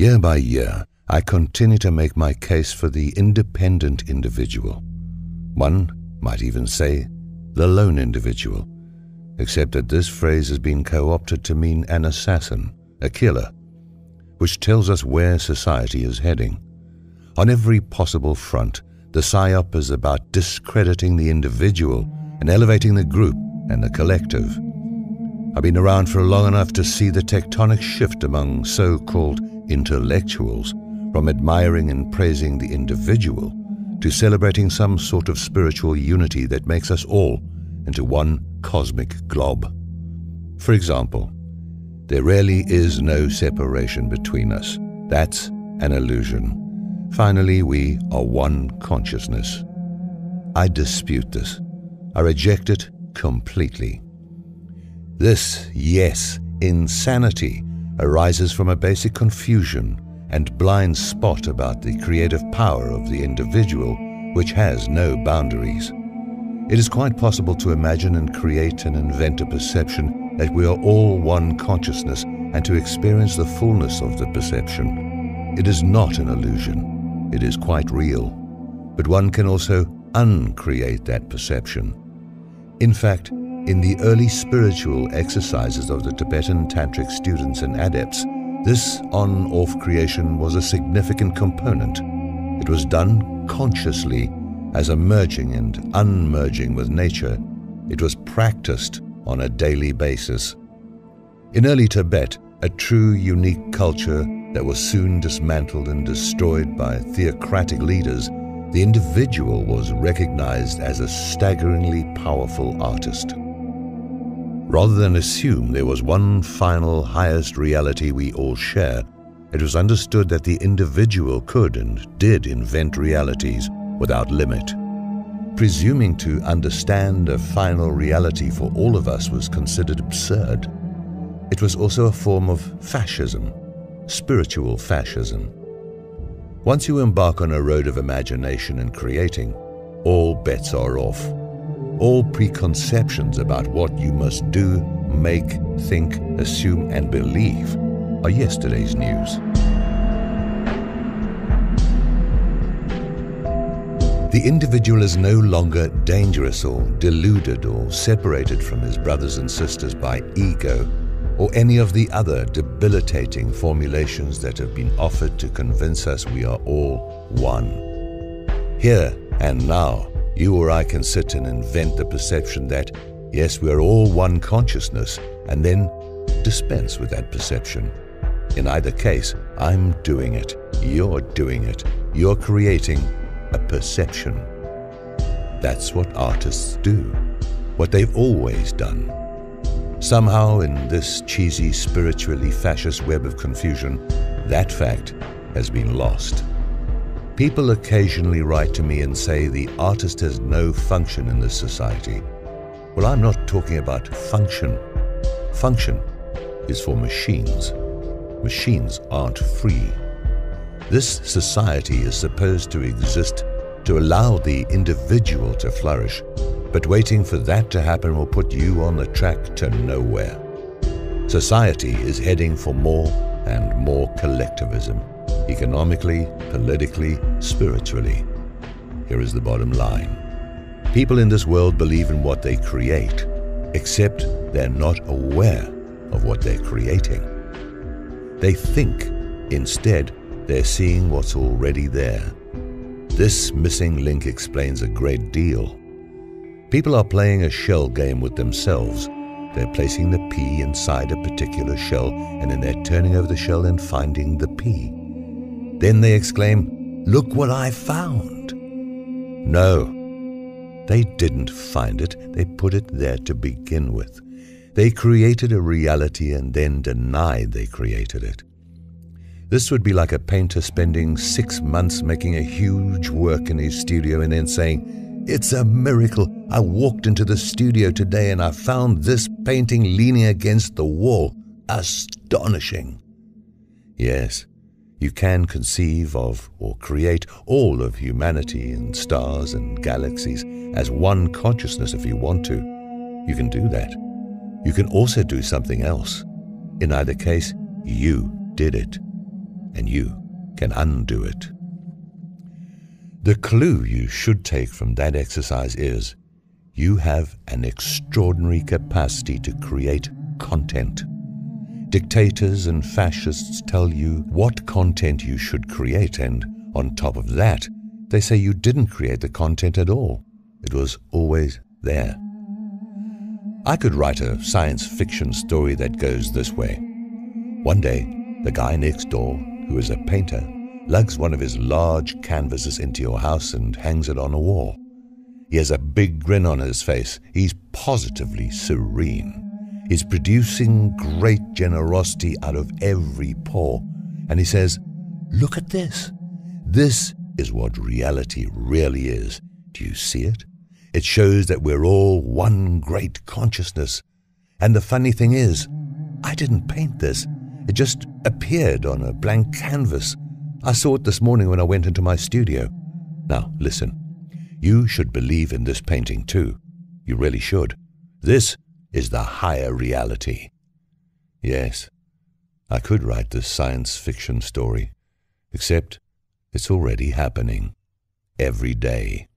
Year by year, I continue to make my case for the independent individual. One might even say the lone individual, except that this phrase has been co-opted to mean an assassin, a killer, which tells us where society is heading. On every possible front, the psyop is about discrediting the individual and elevating the group and the collective. I've been around for long enough to see the tectonic shift among so-called intellectuals from admiring and praising the individual to celebrating some sort of spiritual unity that makes us all into one cosmic glob. For example, there really is no separation between us. That's an illusion. Finally, we are one consciousness. I dispute this. I reject it completely. This, yes, insanity arises from a basic confusion and blind spot about the creative power of the individual, which has no boundaries. It is quite possible to imagine and create and invent a perception that we are all one consciousness and to experience the fullness of the perception. It is not an illusion. It is quite real. But one can also uncreate that perception. In fact, in the early spiritual exercises of the Tibetan Tantric students and adepts, this on-off creation was a significant component. It was done consciously as a merging and unmerging with nature. It was practiced on a daily basis. In early Tibet, a true unique culture that was soon dismantled and destroyed by theocratic leaders, the individual was recognized as a staggeringly powerful artist. Rather than assume there was one final highest reality we all share, it was understood that the individual could and did invent realities without limit. Presuming to understand a final reality for all of us was considered absurd. It was also a form of fascism, spiritual fascism. Once you embark on a road of imagination and creating, all bets are off. All preconceptions about what you must do, make, think, assume, and believe are yesterday's news. The individual is no longer dangerous or deluded or separated from his brothers and sisters by ego or any of the other debilitating formulations that have been offered to convince us we are all one. Here and now, you or I can sit and invent the perception that, yes, we are all one consciousness, and then dispense with that perception. In either case, I'm doing it, you're doing it, you're creating a perception. That's what artists do, what they've always done. Somehow in this cheesy, spiritually fascist web of confusion, that fact has been lost. People occasionally write to me and say the artist has no function in this society. Well, I'm not talking about function. Function is for machines. Machines aren't free. This society is supposed to exist to allow the individual to flourish, but waiting for that to happen will put you on the track to nowhere. Society is heading for more and more collectivism, economically, politically, spiritually. Here is the bottom line. People in this world believe in what they create, except they're not aware of what they're creating. They think, instead, they're seeing what's already there. This missing link explains a great deal. People are playing a shell game with themselves. They're placing the pea inside a particular shell, and then they're turning over the shell and finding the pea. Then they exclaim, "Look what I found!" No, they didn't find it. They put it there to begin with. They created a reality and then denied they created it. This would be like a painter spending 6 months making a huge work in his studio and then saying, "It's a miracle. I walked into the studio today and I found this painting leaning against the wall. Astonishing." Yes, you can conceive of or create all of humanity and stars and galaxies as one consciousness if you want to. You can do that. You can also do something else. In either case, you did it. and you can undo it. The clue you should take from that exercise is you have an extraordinary capacity to create content. Dictators and fascists tell you what content you should create, and on top of that, they say you didn't create the content at all. It was always there. I could write a science fiction story that goes this way. One day, the guy next door, who is a painter, lugs one of his large canvases into your house and hangs it on a wall. He has a big grin on his face. He's positively serene. He's producing great generosity out of every pore. And he says, "Look at this. This is what reality really is. Do you see it? It shows that we're all one great consciousness. And the funny thing is, I didn't paint this. It just appeared on a blank canvas. I saw it this morning when I went into my studio. Now, listen. You should believe in this painting too. You really should. This is the higher reality." Yes, I could write this science fiction story, except it's already happening every day.